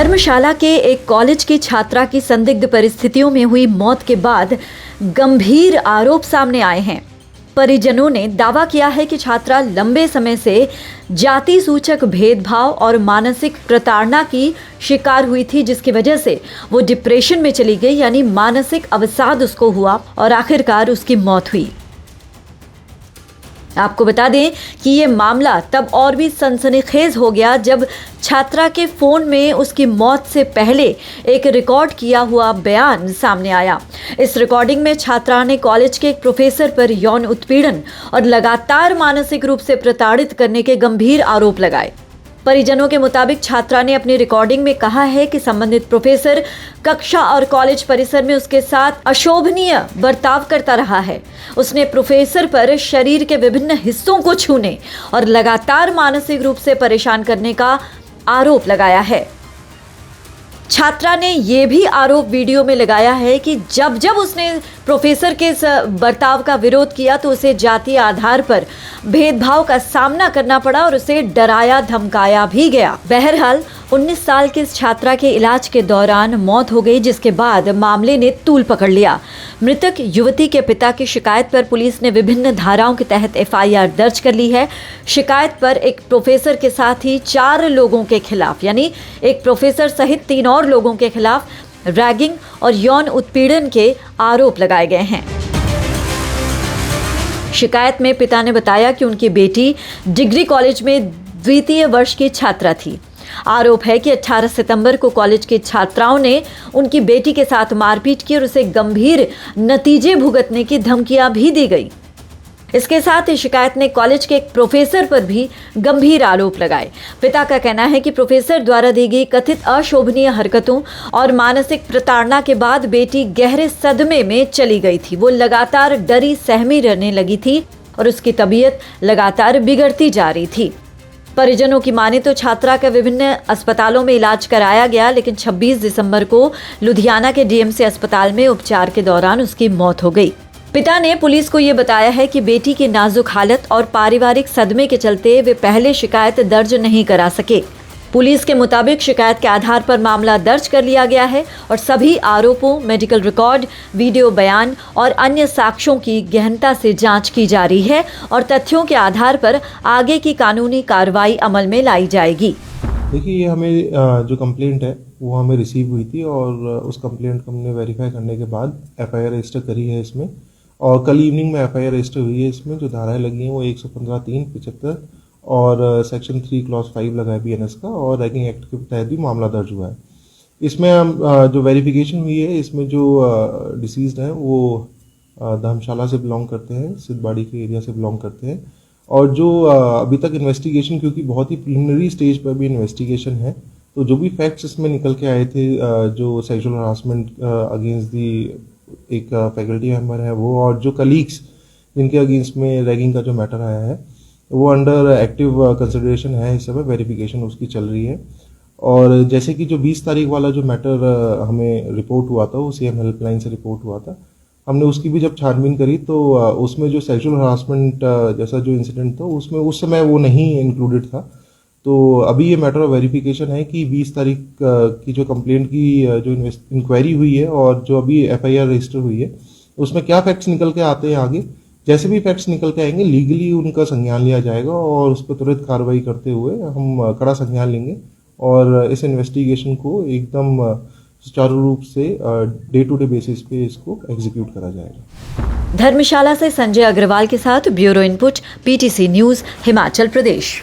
धर्मशाला के एक कॉलेज की छात्रा की संदिग्ध परिस्थितियों में हुई मौत के बाद गंभीर आरोप सामने आए हैं। परिजनों ने दावा किया है कि छात्रा लंबे समय से जाति सूचक भेदभाव और मानसिक प्रताड़ना की शिकार हुई थी, जिसकी वजह से वो डिप्रेशन में चली गई, यानी मानसिक अवसाद उसको हुआ और आखिरकार उसकी मौत हुई। आपको बता दें कि ये मामला तब और भी सनसनीखेज हो गया जब छात्रा के फोन में उसकी मौत से पहले एक रिकॉर्ड किया हुआ बयान सामने आया। इस रिकॉर्डिंग में छात्रा ने कॉलेज के एक प्रोफेसर पर यौन उत्पीड़न और लगातार मानसिक रूप से प्रताड़ित करने के गंभीर आरोप लगाए। परिजनों के मुताबिक छात्रा ने अपनी रिकॉर्डिंग में कहा है कि संबंधित प्रोफेसर कक्षा और कॉलेज परिसर में उसके साथ अशोभनीय बर्ताव करता रहा है। उसने प्रोफेसर पर शरीर के विभिन्न हिस्सों को छूने और लगातार मानसिक रूप से परेशान करने का आरोप लगाया है। छात्रा ने यह भी आरोप वीडियो में लगाया है कि जब जब उसने प्रोफेसर के इस बर्ताव का विरोध किया तो उसे जातीय आधार पर भेदभाव का सामना करना पड़ा और उसे डराया धमकाया भी गया। बहरहाल 19 साल की इस छात्रा के इलाज के दौरान मौत हो गई, जिसके बाद मामले ने तूल पकड़ लिया। मृतक युवती के पिता की शिकायत पर पुलिस ने विभिन्न धाराओं के तहत FIR दर्ज कर ली है। शिकायत पर एक प्रोफेसर के साथ ही 4 लोगों के खिलाफ, यानी एक प्रोफेसर सहित 3 और लोगों के खिलाफ रैगिंग और यौन उत्पीड़न के आरोप लगाए गए हैं। शिकायत में पिता ने बताया कि उनकी बेटी डिग्री कॉलेज में द्वितीय वर्ष की छात्रा थी। आरोप है कि 18 सितंबर को कॉलेज की छात्राओं ने उनकी बेटी के साथ मारपीट की और उसे गंभीर नतीजे भुगतने की धमकियां भी दी गई। इसके साथ ही शिकायत ने कॉलेज के एक प्रोफेसर पर भी गंभीर आरोप लगाए। पिता का कहना है कि प्रोफेसर द्वारा दी गई कथित अशोभनीय हरकतों और मानसिक प्रताड़ना के बाद बेटी गहरे सदमे में चली गई थी। वो लगातार डरी सहमी रहने लगी थी और उसकी तबीयत लगातार बिगड़ती जा रही थी। परिजनों की माने तो छात्रा का विभिन्न अस्पतालों में इलाज कराया गया, लेकिन 26 दिसंबर को लुधियाना के DMC अस्पताल में उपचार के दौरान उसकी मौत हो गई। पिता ने पुलिस को ये बताया है कि बेटी की नाजुक हालत और पारिवारिक सदमे के चलते वे पहले शिकायत दर्ज नहीं करा सके। पुलिस के मुताबिक शिकायत के आधार पर मामला दर्ज कर लिया गया है और सभी आरोपों, मेडिकल रिकॉर्ड, वीडियो बयान और अन्य साक्ष्यों की गहनता से जांच की जा रही है और तथ्यों के आधार पर आगे की कानूनी कार्रवाई अमल में लाई जाएगी। देखिए, ये हमें जो कंप्लेंट है वो हमें रिसीव हुई थी और उस कंप्लेंट को हमने वेरीफाई करने के बाद FIR रजिस्टर करी है इसमें, और कल इवनिंग में FIR रजिस्टर हुई है। इसमें जो धाराएं लगी हैं वो 115(3), 75 और सेक्शन 3 क्लॉज 5 लगा है BNS का, और रैगिंग एक्ट के तहत भी मामला दर्ज हुआ है। इसमें हम जो वेरिफिकेशन हुई है, इसमें जो डिसीज्ड हैं वो धर्मशाला से बिलोंग करते हैं, सिद्धबाड़ी के एरिया से बिलोंग करते हैं, और जो अभी तक इन्वेस्टिगेशन, क्योंकि बहुत ही प्रिलिमिनरी स्टेज पर भी इन्वेस्टिगेशन है, तो जो भी फैक्ट्स इसमें निकल के आए थे, जो सेक्सुअल हरासमेंट अगेंस्ट दी एक फैकल्टी मेंबर है वो, और जो कलीग्स जिनके अगेंस्ट में रैगिंग का जो मैटर आया है वो अंडर एक्टिव कंसिडरेशन है। इस समय वेरिफिकेशन उसकी चल रही है। और जैसे कि जो 20 तारीख वाला जो मैटर हमें रिपोर्ट हुआ था, वो CM हेल्पलाइन से रिपोर्ट हुआ था, हमने उसकी भी जब छानबीन करी तो उसमें जो सेक्सुअल हरासमेंट जैसा जो इंसिडेंट था उसमें उस समय वो नहीं इंक्लूडेड था। तो अभी ये मैटर ऑफ वेरिफिकेशन है कि 20 तारीख की जो कंप्लेंट की जो इंक्वायरी हुई है और जो अभी FIR रजिस्टर हुई है, उसमें क्या फैक्ट्स निकल के आते हैं आगे, जैसे भी फैक्ट्स निकल के आएंगे लीगली उनका संज्ञान लिया जाएगा और उस पर तुरंत कार्रवाई करते हुए हम कड़ा संज्ञान लेंगे और इस इन्वेस्टिगेशन को एकदम सुचारू रूप से डे टू डे बेसिस पे इसको एग्जीक्यूट करा जाएगा। धर्मशाला से संजय अग्रवाल के साथ bureau input, PTC news, Himachal प्रदेश।